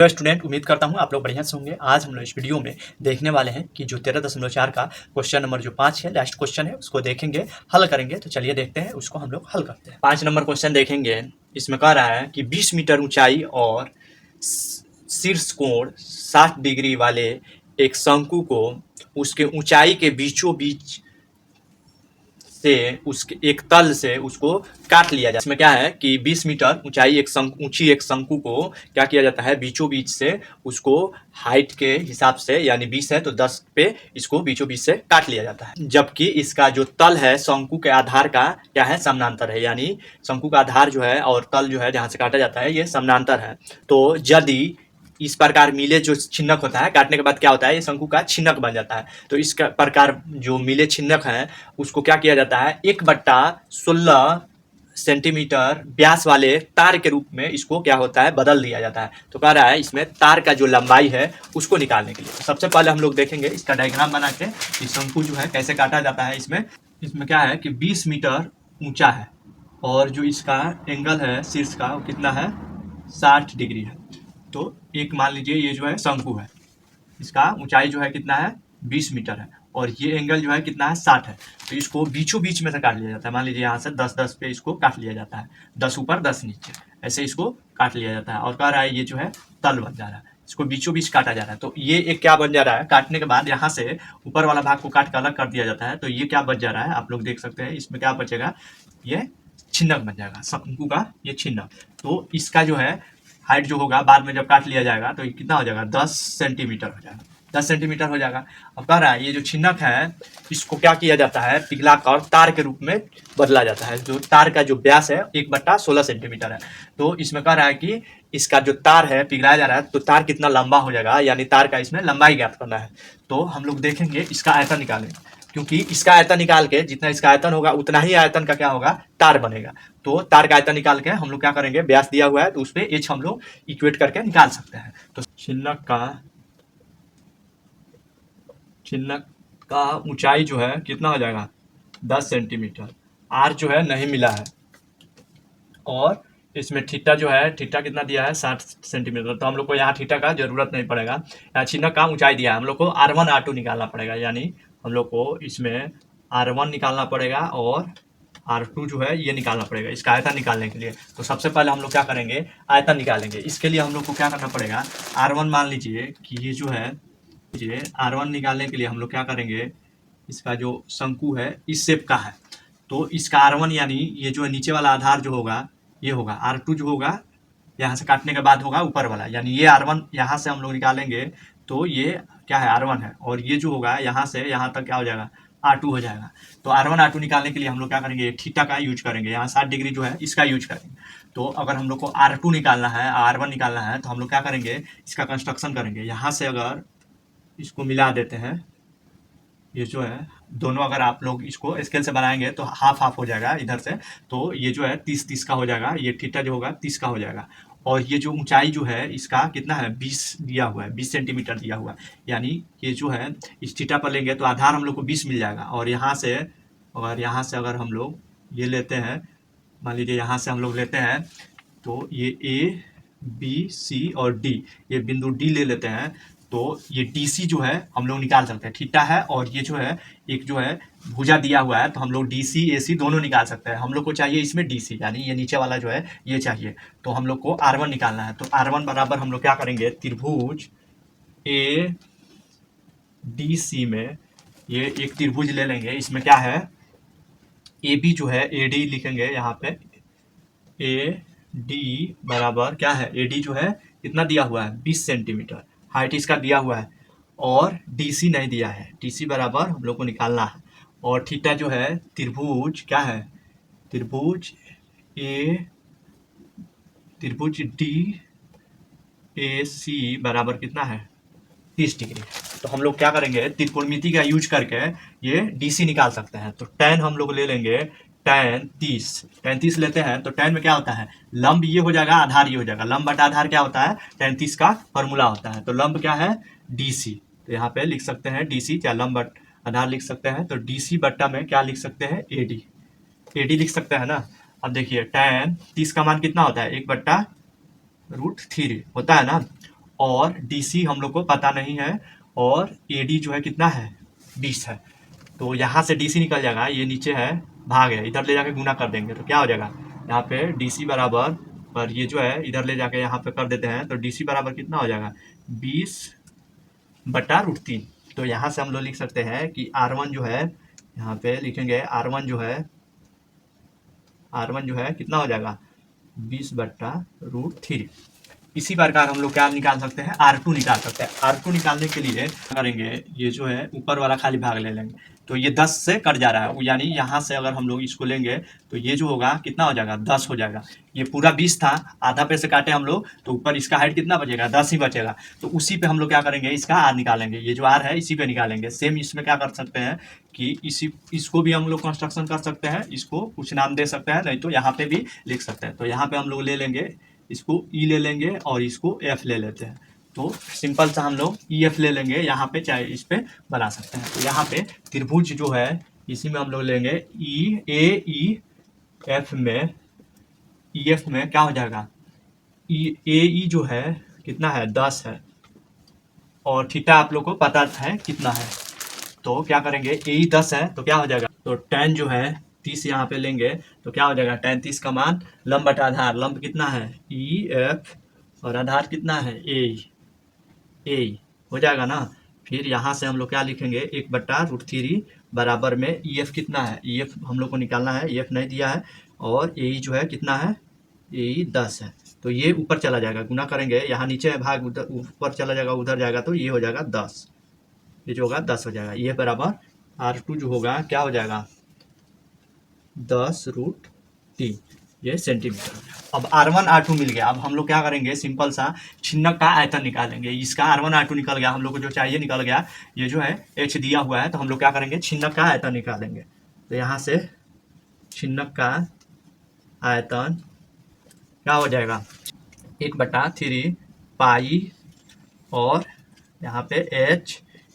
तो स्टूडेंट, उम्मीद करता हूँ आप लोग बढ़िया से होंगे। आज हम लोग इस वीडियो में देखने वाले हैं कि जो 13.4 का क्वेश्चन नंबर जो 5 है, लास्ट क्वेश्चन है, उसको देखेंगे, हल करेंगे। तो चलिए देखते हैं, उसको हम लोग हल करते हैं। 5 नंबर क्वेश्चन देखेंगे। इसमें कह रहा है कि 20 मीटर ऊंचाई और शीर्ष कोण 60 डिग्री वाले एक शंकु को उसके ऊंचाई के बीचों बीच से उसके एक तल से उसको काट लिया जाता है। इसमें क्या है कि 20 मीटर ऊंचाई ऊंची एक शंकु को क्या किया जाता है, बीचों बीच से उसको हाइट के हिसाब से, यानी 20 है तो 10 पे इसको बीचों बीच से काट लिया जाता है। जबकि इसका जो तल है शंकु के आधार का क्या है, समानांतर है। यानी शंकु का आधार जो है और तल जो है जहां से काटा जाता है ये समानांतर है। तो यदि इस प्रकार मिले जो छिन्नक होता है, काटने के बाद क्या होता है, ये शंकु का छिन्नक बन जाता है। तो इस प्रकार जो मिले छिन्नक है उसको क्या किया जाता है, 1/16 सेंटीमीटर व्यास वाले तार के रूप में इसको क्या होता है, बदल दिया जाता है। तो कह रहा है इसमें तार का जो लंबाई है उसको निकालने के लिए। तो सबसे पहले हम लोग देखेंगे इसका डायग्राम बना के कि शंकु जो है कैसे काटा जाता है। इसमें क्या है कि 20 मीटर ऊंचा है और जो इसका एंगल है शीर्ष का वो कितना है, 60 डिग्री है। तो एक मान लीजिए ये जो है शंकु है, इसका ऊंचाई जो है कितना है, 20 मीटर है और ये एंगल जो है कितना है, 60 है। तो इसको बीचों बीच में से काट लिया जाता है। मान लीजिए यहाँ से 10-10 पे इसको काट लिया जाता है, 10 ऊपर 10 नीचे, ऐसे इसको काट लिया जाता है। और कह रहा है ये जो है तल बन जा रहा है, इसको बीचों बीच काटा जा रहा है। तो ये एक क्या बन जा रहा है, काटने के बाद यहाँ से ऊपर वाला भाग को काट कर अलग कर दिया जाता है। तो ये क्या बच जा रहा है, आप लोग देख सकते हैं। इसमें क्या बचेगा, ये छिन्नक बन जाएगा, शंकु का ये छिन्नक। तो इसका जो है हाइट जो होगा बाद में जब काट लिया जाएगा तो ये कितना हो जाएगा, 10 सेंटीमीटर हो जाएगा, 10 सेंटीमीटर हो जाएगा। अब कह रहा है ये जो छिन्नक है इसको क्या किया जाता है, पिघलाकर तार के रूप में बदला जाता है। जो तार का जो व्यास है 1/16 सेंटीमीटर है। तो इसमें कह रहा है कि इसका जो तार है पिघलाया जा रहा है तो तार कितना लंबा हो जाएगा, यानी तार का इसमें लंबाई ज्ञात करना है। तो हम लोग देखेंगे इसका आयतन निकालेंगे, क्योंकि इसका आयतन निकाल के जितना इसका आयतन होगा उतना ही आयतन का क्या होगा, तार बनेगा। तो तार का आयतन निकाल के हम लोग क्या करेंगे, व्यास दिया हुआ है तो उस पर एच हम लोग इक्वेट करके निकाल सकते हैं। तो छिन्नक का ऊंचाई जो है कितना हो जाएगा, 10 सेंटीमीटर। आर जो है नहीं मिला है और इसमें थीटा जो है, थीटा कितना दिया है, 60 सेंटीमीटर। तो हम लोग को यहाँ थीटा का जरूरत नहीं पड़ेगा। यहाँ छिन्नक का ऊंचाई दिया है, हम लोग को R1 R2 निकालना पड़ेगा। यानी हम लोग को इसमें R1 निकालना पड़ेगा और R2 जो है ये निकालना पड़ेगा इसका आयतन निकालने के लिए। तो सबसे पहले हम लोग क्या करेंगे, आयतन निकालेंगे। इसके लिए हम लोग को क्या करना पड़ेगा, R1 मान लीजिए कि ये जो है, R1 निकालने के लिए हम लोग क्या करेंगे, इसका जो शंकु है इस शेप का है तो इसका R1 यानी ये जो है नीचे वाला आधार जो होगा ये होगा, R2 जो होगा यहाँ से काटने के बाद होगा ऊपर वाला, यानी ये R1 यहाँ से हम लोग निकालेंगे तो ये क्या है, R1 है। और ये जो होगा यहाँ से यहाँ तक क्या हो जाएगा, R2 हो जाएगा। तो R1 R2 निकालने के लिए हम लोग क्या करेंगे, थीटा का यूज करेंगे। यहाँ 60 डिग्री जो है इसका यूज करेंगे। तो अगर हम लोग को R2 निकालना है, R1 निकालना है तो हम लोग क्या करेंगे, इसका कंस्ट्रक्शन करेंगे। यहाँ से अगर इसको मिला देते हैं, ये जो है दोनों अगर आप लोग इसको स्केल से बनाएंगे तो हाफ हाफ हो जाएगा इधर से। तो ये जो है 30-30 का हो जाएगा, ये थीटा जो होगा 30 का हो जाएगा। और ये जो ऊंचाई जो है इसका कितना है, 20 दिया हुआ है, 20 सेंटीमीटर दिया हुआ है। यानी ये जो है इस थीटा पर लेंगे तो आधार हम लोग को 20 मिल जाएगा। और यहाँ से अगर हम लोग ये लेते हैं, मान लीजिए यहाँ से हम लोग लेते हैं तो ये A B C और D, ये बिंदु D ले लेते हैं तो ये DC जो है हम लोग निकाल सकते हैं, थीटा है और ये जो है एक जो है भुजा दिया हुआ है तो हम लोग DC AC दोनों निकाल सकते हैं। हम लोग को चाहिए इसमें DC, यानी ये नीचे वाला जो है ये चाहिए। तो हम लोग को R1 निकालना है। तो R1 बराबर हम लोग क्या करेंगे, त्रिभुज ADC में ये एक त्रिभुज ले लेंगे। इसमें क्या है, AB जो है AD लिखेंगे यहाँ पे, AD बराबर क्या है, AD जो है कितना दिया हुआ है, 20 सेंटीमीटर हाइट इसका दिया हुआ है और DC नहीं दिया है। DC बराबर हम लोग को निकालना है। और थीटा जो है त्रिभुज क्या है, त्रिभुज DAC बराबर कितना है, 30 डिग्री। तो हम लोग क्या करेंगे, त्रिकोणमिति का यूज करके ये DC निकाल सकते हैं। तो tan हम लोग ले लेंगे, tan 30 लेते हैं तो tan में क्या होता है, लंब ये हो जाएगा, आधार ये हो जाएगा। लंब बटा आधार क्या होता है, tan 30 का फॉर्मूला होता है। तो लंब क्या है, DC। तो यहाँ पे लिख सकते हैं DC, या लंब आधार लिख सकते हैं। तो DC बट्टा में क्या लिख सकते हैं, AD लिख सकते हैं ना। अब देखिए tan 30 का मान कितना होता है, 1/√3 होता है ना। और DC हम लोग को पता नहीं है, और AD जो है कितना है 20 है। तो यहाँ से DC निकल जाएगा, ये नीचे है भाग है, इधर ले जाके गुना कर देंगे तो क्या हो जाएगा, यहाँ पे DC बराबर, पर ये जो है इधर ले जाके यहाँ पे कर देते हैं तो DC बराबर कितना हो जाएगा 20/√3। तो यहाँ से हम लोग लिख सकते हैं कि R1 जो है, यहाँ पे लिखेंगे R1 जो है कितना हो जाएगा 20/√3। इसी प्रकार हम लोग क्या निकाल सकते हैं, R2 निकाल सकते हैं। R2 निकालने के लिए करेंगे, ये जो है ऊपर वाला खाली भाग ले लेंगे, तो ये 10 से कट जा रहा है, यानी यहाँ से अगर हम लोग इसको लेंगे तो ये जो होगा कितना हो जाएगा 10 हो जाएगा। ये पूरा 20 था, आधा पे से काटे हम लोग तो ऊपर इसका हाइट कितना बचेगा 10 ही बचेगा। तो उसी पे हम लोग क्या करेंगे, इसका R निकालेंगे, ये जो R है इसी पे निकालेंगे। सेम इसमें क्या कर सकते हैं कि इसको भी हम लोग कंस्ट्रक्शन कर सकते हैं, इसको कुछ नाम दे सकते हैं, नहीं तो यहाँ पे भी लिख सकते हैं। तो यहाँ पे हम लोग ले लेंगे, इसको E ले लेंगे और इसको F ले लेते हैं। तो सिंपल सा हम लोग EF ले लेंगे, यहाँ पे चाहे इस पे बना सकते हैं। तो यहाँ पे त्रिभुज जो है इसी में हम लोग लेंगे EF में क्या हो जाएगा, AE जो है कितना है 10 है, और थीटा आप लोग को पता है कितना है। तो क्या करेंगे, AE 10 है तो क्या हो जाएगा, तो tan जो है 30 यहाँ पे लेंगे तो क्या हो जाएगा, tan 30 का मान लंब बटा आधार, लंब कितना है EF और आधार कितना है AE हो जाएगा ना। फिर यहाँ से हम लोग क्या लिखेंगे 1/√3 बराबर में EF कितना है, EF हम लोग को निकालना है, EF नहीं दिया है, और AE जो है कितना है AE 10 है। तो ये ऊपर चला जाएगा, गुना करेंगे, यहाँ नीचे है भाग, उधर ऊपर चला जाएगा, उधर जाएगा तो ये हो जाएगा 10, ये जो होगा 10 हो जाएगा। ये बराबर R2 जो होगा क्या हो जाएगा 10√3, ये सेंटीमीटर। अब R1 R2 मिल गया। अब हम लोग क्या करेंगे, सिंपल सा छिन्नक का आयतन निकालेंगे। इसका R1 R2 निकल गया, हम लोग को जो चाहिए निकल गया। ये जो है H दिया हुआ है, तो हम लोग क्या करेंगे छिन्नक का आयतन निकालेंगे। तो यहाँ से छिन्नक का आयतन क्या हो जाएगा 1/3 पाई, और यहाँ पे H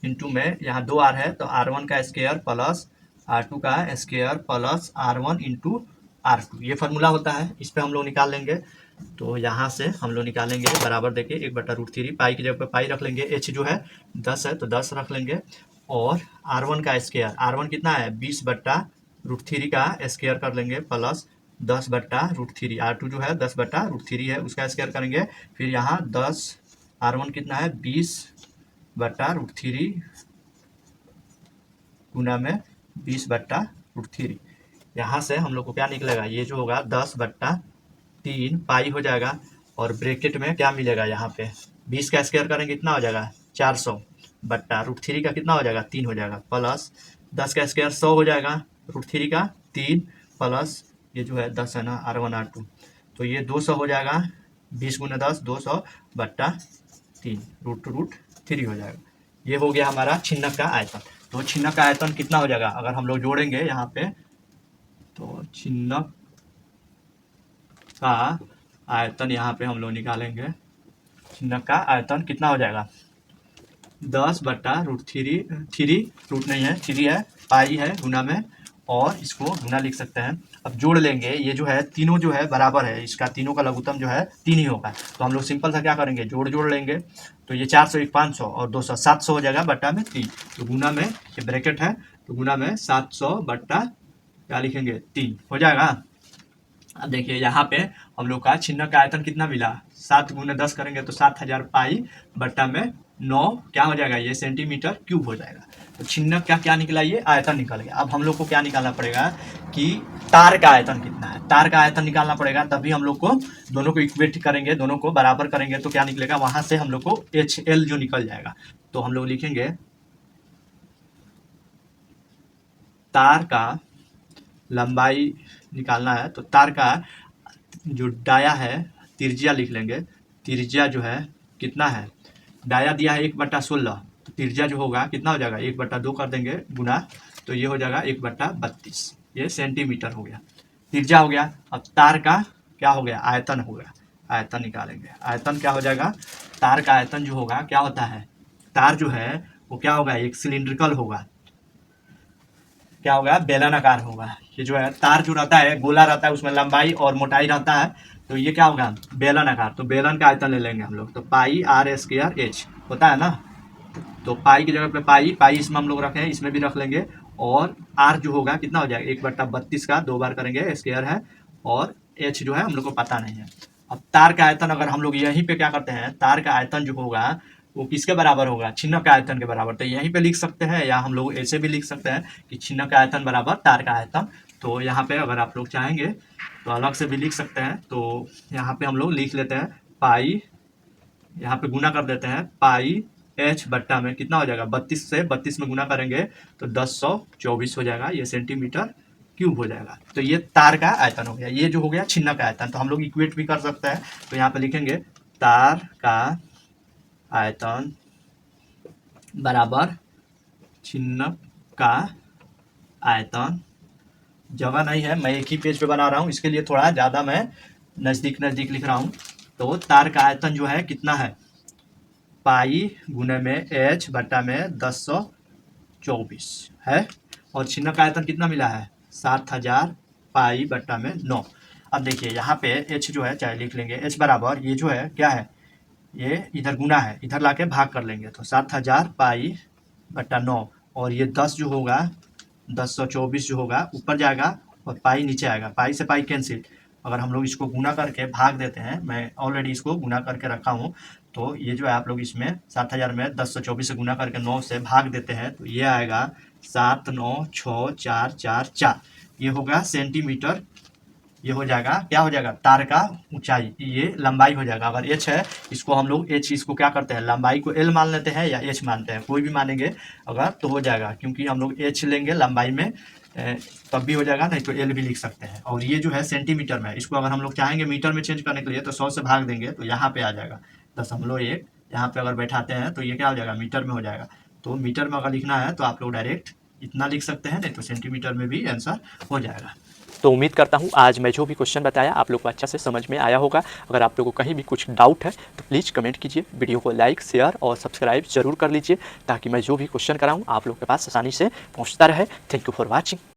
इंटू में यहाँ 2R है तो R1 का स्क्वायर प्लस R2 का square plus R1 into R2, ये फार्मूला होता है, इस पे हम लोग निकाल लेंगे। तो यहाँ से हम लोग निकालेंगे बराबर देके 1/√3, पाई की जगह पे पाई रख लेंगे, H जो है 10 है तो 10 रख लेंगे, और R1 का स्क्वायर, R1 कितना है 20/√3 का स्क्वायर कर लेंगे प्लस 10/√3, R2 जो है 10/√3 है उसका स्क्वायर करेंगे। फिर यहाँ 10, R1 कितना है 20/√3 गुना में 20/√3। यहाँ से हम लोग को क्या निकलेगा, ये जो होगा 10/3 पाई हो जाएगा, और ब्रैकेट में क्या मिलेगा, यहाँ पे 20 का स्क्वायर करेंगे कितना हो जाएगा 400/√3 का कितना हो जाएगा 3 हो जाएगा, प्लस 10 का स्क्वायर 100 हो जाएगा, √3 का 3 प्लस ये जो है 10 है ना R1 R2, तो ये 200 हो जाएगा, 20 गुना 10 200/3 √3 हो जाएगा। ये हो गया हमारा छिन्नक का आयतन। तो छिन्नक का आयतन कितना हो जाएगा, अगर हम लोग जोड़ेंगे यहाँ पे, तो छिन्नक का आयतन यहाँ पे हम लोग निकालेंगे, छिन्नक का आयतन कितना हो जाएगा 10/√3, रूट नहीं है 3 है, पाई है गुना में, और इसको गुना लिख सकते हैं। अब जोड़ लेंगे, ये जो है तीनों जो है बराबर है, इसका तीनों का लघुत्तम जो है 3 ही होगा। तो हम लोग सिंपल सा क्या करेंगे जोड़ लेंगे, तो ये 400 1 500 और 200 700 हो जाएगा बट्टा में 3, तो गुना में ये ब्रैकेट है तो गुना में 700 बट्टा क्या लिखेंगे 3 हो जाएगा। अब देखिए यहाँ पे हम लोग का छिन्नक का आयतन कितना मिला, 7 गुना 10 करेंगे तो 7000 पाई बट्टा में 9 क्या हो जाएगा, ये सेंटीमीटर क्यूब हो जाएगा। तो छिन्नक का क्या निकला, ये आयतन निकल गया। अब हम लोग को क्या निकालना पड़ेगा कि तार का आयतन कितना है, तार का आयतन निकालना पड़ेगा, तभी हम लोग को दोनों को इक्वेट करेंगे, दोनों को बराबर करेंगे तो क्या निकलेगा, वहां से हम लोग को HL जो निकल जाएगा। तो हम लोग लिखेंगे तार का लंबाई निकालना है, तो तार का जो डाया है त्रिज्या लिख लेंगे, त्रिज्या जो है कितना है, डाया दिया है 1/16, तो त्रिज्या जो होगा कितना हो जाएगा 1/2 कर देंगे गुना, तो ये हो जाएगा 1/32, ये सेंटीमीटर हो गया, त्रिज्या हो गया। अब तार का क्या हो गया, आयतन हो गया, आयतन निकालेंगे। आयतन क्या हो जाएगा, तार का आयतन जो होगा क्या होता है, तार जो है वो क्या होगा एक सिलिंड्रिकल होगा, क्या होगा बेलनाकार होगा। ये जो है तार जो रहता है गोला रहता है, उसमें लंबाई और मोटाई रहता है, तो ये क्या होगा, बेलन आकार, तो बेलन का आयतन ले लेंगे हम लोग, तो पाई आर स्क्वायर एच होता है ना। तो पाई की जगह पे पाई इसमें हम लोग रखे हैं, इसमें भी रख लेंगे, और आर जो होगा कितना हो जाएगा 1/32 का 2 बार करेंगे स्क्वायर है, और एच जो है हम लोग को पता नहीं है। अब तार का आयतन अगर हम लोग यहीं पे क्या करते हैं, तार का आयतन जो होगा वो किसके बराबर होगा, छिन्नक के आयतन के बराबर। तो यहीं पे लिख सकते हैं, या हम लोग ऐसे भी लिख सकते हैं कि छिन्नक का आयतन बराबर तार का आयतन। तो यहाँ पे अगर आप लोग चाहेंगे तो अलग से भी लिख सकते हैं। तो यहाँ पे हम लोग लिख लेते हैं पाई, यहाँ पे गुना कर देते हैं, पाई एच बट्टा में कितना हो जाएगा, 32 से 32 में गुना करेंगे तो 1024 हो जाएगा, ये सेंटीमीटर क्यूब हो जाएगा। तो ये तार का आयतन हो गया, ये जो हो गया छिन्नक का आयतन। तो हम लोग इक्वेट भी कर सकते हैं, तो यहाँ पे लिखेंगे तार का आयतन बराबर छिन्नक का आयतन। जगह नहीं है, मैं एक ही पेज पे बना रहा हूँ, इसके लिए थोड़ा ज़्यादा मैं नज़दीक नज़दीक लिख रहा हूँ। तो तार का आयतन जो है कितना है, पाई गुने में एच बट्टा में 1024 है, और छिन्नक का आयतन कितना मिला है 7000 पाई बट्टा में 9। अब देखिए यहाँ पे एच जो है, चाहे लिख लेंगे एच बराबर, ये जो है क्या है, ये इधर गुना है, इधर लाके भाग कर लेंगे, तो 7000 पाई बट्टा 9, और ये 10 जो होगा 1024 जो होगा ऊपर जाएगा, और पाई नीचे आएगा, पाई से पाई कैंसिल। अगर हम लोग इसको गुना करके भाग देते हैं, मैं ऑलरेडी इसको गुना करके रखा हूँ, तो ये जो है आप लोग इसमें 7000 में 1024 से गुना करके 9 से भाग देते हैं, तो ये आएगा 79644, ये होगा सेंटीमीटर। ये हो जाएगा, क्या हो जाएगा, तार का ऊंचाई, ये लंबाई हो जाएगा। अगर एच है, इसको हम लोग एच, इसको क्या करते हैं, लंबाई को एल मान लेते हैं या एच मानते हैं, कोई भी मानेंगे अगर तो हो जाएगा, क्योंकि हम लोग एच लेंगे लंबाई में तब भी हो जाएगा, नहीं तो एल भी लिख सकते हैं। और ये जो है सेंटीमीटर में, इसको अगर हम लोग चाहेंगे मीटर में चेंज करने के लिए तो 100 से भाग देंगे, तो यहाँ पे आ जाएगा 0.1, यहाँ पे अगर बैठाते हैं तो ये क्या हो जाएगा, मीटर में हो जाएगा। तो मीटर में अगर लिखना है तो आप लोग डायरेक्ट इतना लिख सकते हैं, नहीं तो सेंटीमीटर में भी आंसर हो जाएगा। तो उम्मीद करता हूँ आज मैं जो भी क्वेश्चन बताया आप लोग को अच्छा से समझ में आया होगा। अगर आप लोगों को कहीं भी कुछ डाउट है तो प्लीज़ कमेंट कीजिए, वीडियो को लाइक शेयर और सब्सक्राइब जरूर कर लीजिए, ताकि मैं जो भी क्वेश्चन कराऊँ आप लोग के पास आसानी से पहुँचता रहे। Thank you for watching.